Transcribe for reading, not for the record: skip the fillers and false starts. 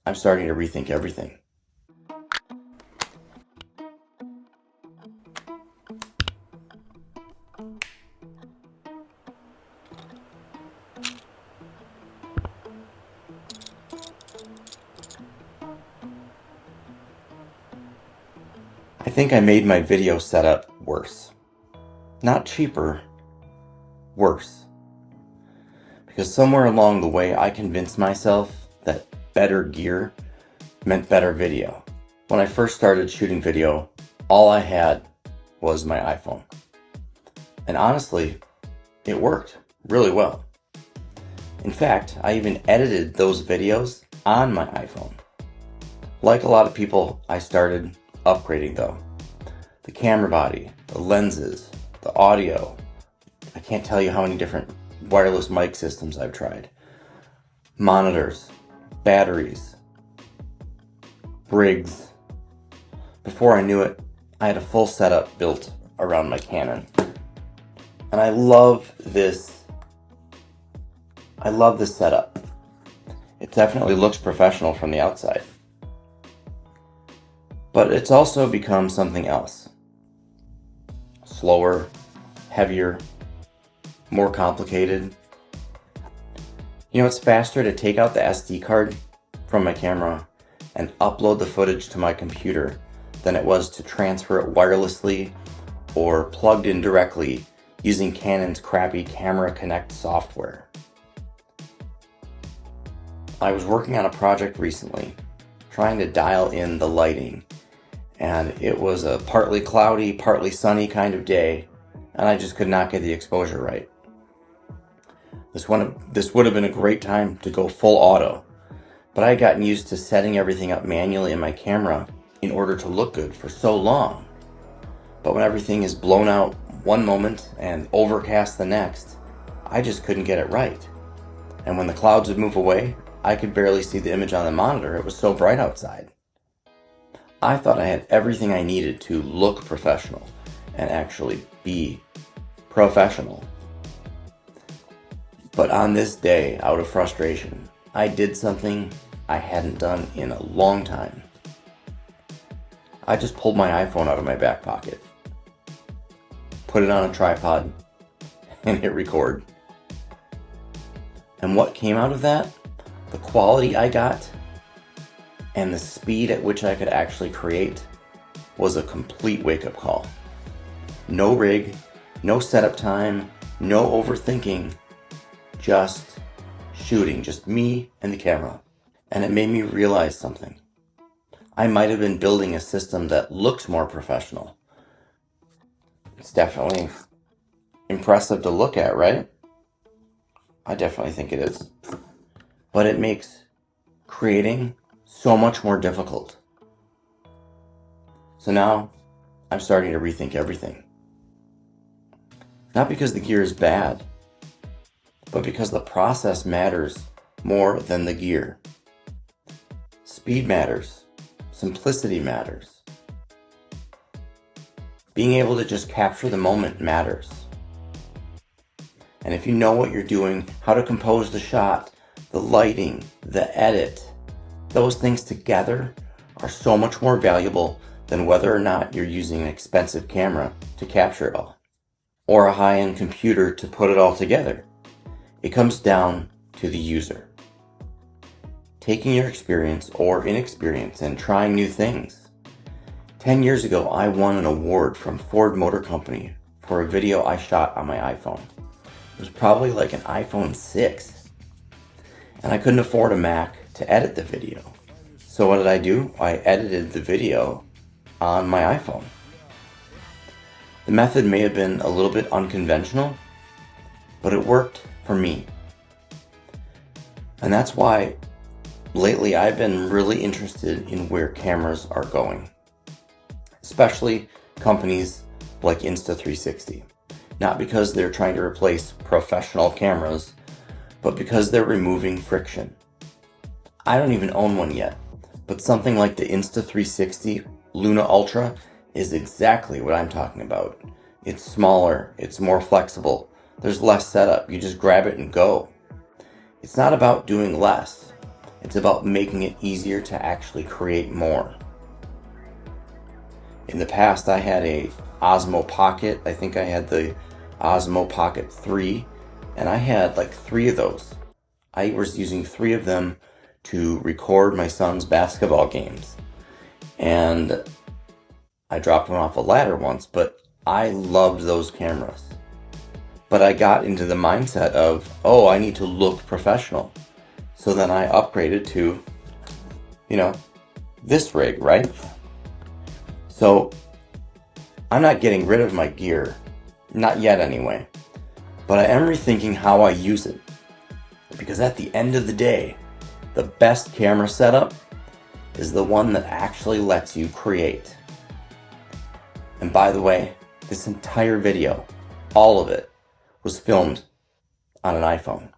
I'm starting to rethink everything. I think I made my video setup worse. Not cheaper, worse. Because somewhere along the way, I convinced myself that better gear meant better video. When I first started shooting video, all I had was my iPhone. And honestly, it worked really well. In fact, I even edited those videos on my iPhone. Like a lot of people, I started upgrading though. The camera body, the lenses, the audio. I can't tell you how many different wireless mic systems I've tried. Monitors, batteries, rigs. Before I knew it, I had a full setup built around my Canon. And I love this setup. It definitely looks professional from the outside. But it's also become something else. Slower, heavier, more complicated. You know, it's faster to take out the SD card from my camera and upload the footage to my computer than it was to transfer it wirelessly or plugged in directly using Canon's crappy Camera Connect software. I was working on a project recently, trying to dial in the lighting, and it was a partly cloudy, partly sunny kind of day, and I just could not get the exposure right. This would have been a great time to go full auto, but I had gotten used to setting everything up manually in my camera in order to look good for so long. But when everything is blown out one moment and overcast the next, I just couldn't get it right. And when the clouds would move away, I could barely see the image on the monitor. It was so bright outside. I thought I had everything I needed to look professional and actually be professional. But on this day, out of frustration, I did something I hadn't done in a long time. I just pulled my iPhone out of my back pocket, put it on a tripod, and hit record. And what came out of that? The quality I got and the speed at which I could actually create was a complete wake-up call. No rig, no setup time, no overthinking, just shooting, just me and the camera. And it made me realize something. I might have been building a system that looks more professional. It's definitely impressive to look at, right? I definitely think it is. But it makes creating so much more difficult. So now I'm starting to rethink everything. Not because the gear is bad, but because the process matters more than the gear. Speed matters. Simplicity matters. Being able to just capture the moment matters. And if you know what you're doing, how to compose the shot, the lighting, the edit, those things together are so much more valuable than whether or not you're using an expensive camera to capture it all, or a high-end computer to put it all together. It comes down to the user. Taking your experience or inexperience and trying new things. 10 years ago, I won an award from Ford Motor Company for a video I shot on my iPhone. It was probably like an iPhone 6. And I couldn't afford a Mac to edit the video. So what did I do? I edited the video on my iPhone. The method may have been a little bit unconventional, but it worked for me. And that's why lately I've been really interested in where cameras are going, especially companies like Insta360. Not because they're trying to replace professional cameras, but because they're removing friction. I don't even own one yet, but something like the Insta360 Luna Ultra is exactly what I'm talking about. It's smaller, it's more flexible, there's less setup, you just grab it and go. It's not about doing less, It's about making it easier to actually create more. In the past, I had a Osmo Pocket. I think I had the Osmo Pocket 3, and I had like 3 of those. I was using 3 of them to record my son's basketball games. And I dropped one off a ladder once, but I loved those cameras. But I got into the mindset of, oh, I need to look professional. So then I upgraded to, this rig, right? So I'm not getting rid of my gear, not yet anyway, but I am rethinking how I use it. Because at the end of the day, the best camera setup is the one that actually lets you create. And by the way, this entire video, all of it, was filmed on an iPhone.